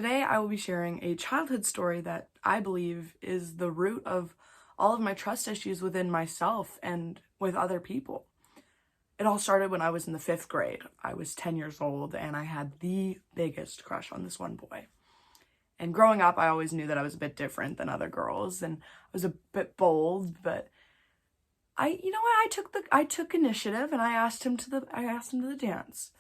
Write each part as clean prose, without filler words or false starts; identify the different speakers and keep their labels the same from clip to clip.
Speaker 1: Today I will be sharing a childhood story that I believe is the root of all of my trust issues within myself and with other people. It all started when I was in the 5th grade. I was 10 years old and I had the biggest crush on this one boy. And growing up, I always knew that I was a bit different than other girls and I was a bit bold, but I took initiative and I asked him to the dance.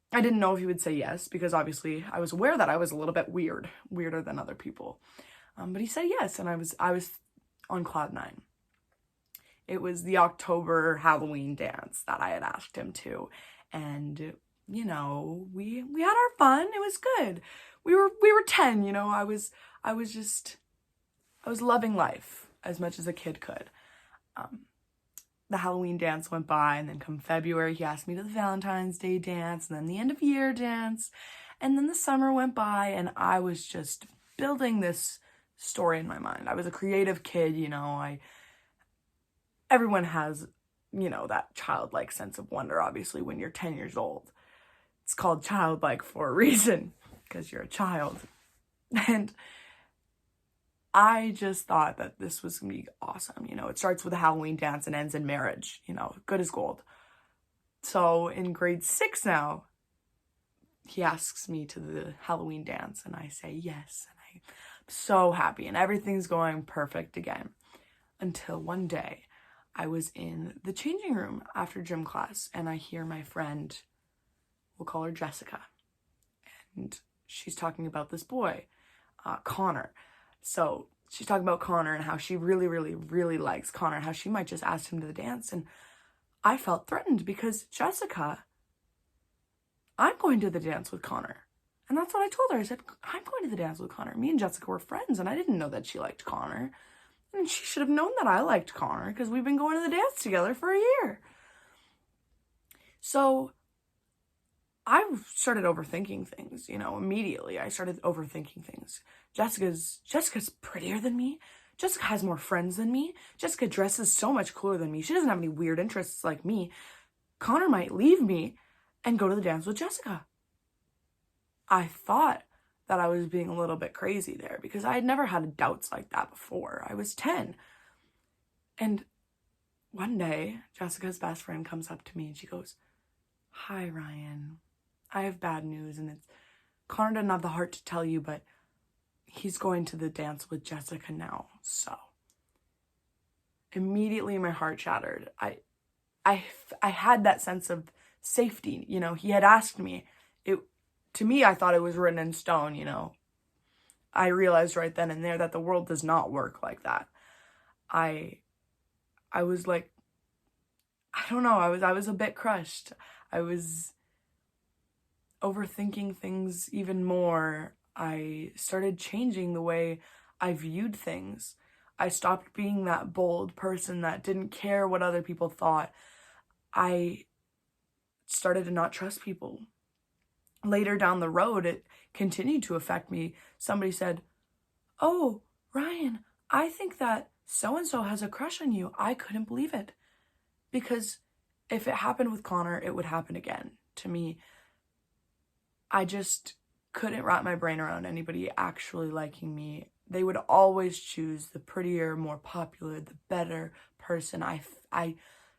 Speaker 1: I didn't know if he would say yes because obviously I was aware that I was a little bit weirder than other people. But he said yes, and I was on cloud nine. It was the October Halloween dance that I had asked him to, and we had our fun. It was good. We were 10. I was loving life as much as a kid could. The Halloween dance went by, and then come February, he asked me to the Valentine's Day dance, and then the end of year dance, and then the summer went by, and I was just building this story in my mind. I was a creative kid, everyone has, that childlike sense of wonder, obviously, when you're 10 years old. It's called childlike for a reason, because you're a child. And I just thought that this was gonna be awesome. It starts with a Halloween dance and ends in marriage, good as gold. So in grade 6 now, he asks me to the Halloween dance and I say yes. And I'm so happy and everything's going perfect again. Until one day I was in the changing room after gym class and I hear my friend, we'll call her Jessica, and she's talking about this boy, Connor. So she's talking about Connor and how she really, really, really likes Connor, how she might just ask him to the dance. And I felt threatened because Jessica, I'm going to the dance with Connor. And that's what I told her. I said, I'm going to the dance with Connor. Me and Jessica were friends and I didn't know that she liked Connor. And she should have known that I liked Connor because we've been going to the dance together for a year. So I started overthinking things, immediately. I started overthinking things. Jessica's prettier than me. Jessica has more friends than me. Jessica dresses so much cooler than me. She doesn't have any weird interests like me. Connor might leave me and go to the dance with Jessica. I thought that I was being a little bit crazy there because I had never had doubts like that before. I was 10. And one day, Jessica's best friend comes up to me and she goes, "Hi, Ryan. I have bad news, and it's Connor didn't have the heart to tell you, but he's going to the dance with Jessica now." So immediately my heart shattered. I had that sense of safety. He had asked me. To me, I thought it was written in stone. I realized right then and there that the world does not work like that. I was like, I don't know. I was a bit crushed. I was overthinking things even more. I started changing the way I viewed things. I stopped being that bold person that didn't care what other people thought. I started to not trust people. Later down the road, it continued to affect me. Somebody said, "Oh, Ryan, I think that so-and-so has a crush on you." I couldn't believe it. Because if it happened with Connor, it would happen again. To me, I just couldn't wrap my brain around anybody actually liking me. They would always choose the prettier, more popular, the better person. I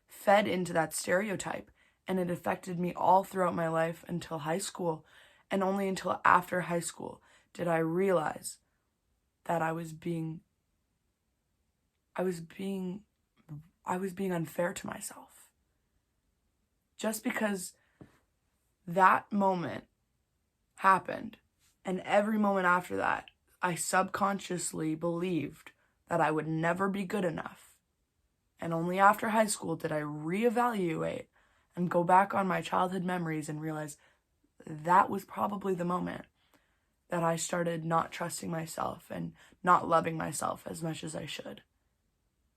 Speaker 1: fed into that stereotype, and it affected me all throughout my life until high school. And only until after high school did I realize that I was being unfair to myself. Just because that moment happened, and every moment after that, I subconsciously believed that I would never be good enough. And only after high school did I reevaluate and go back on my childhood memories and realize that was probably the moment that I started not trusting myself and not loving myself as much as I should.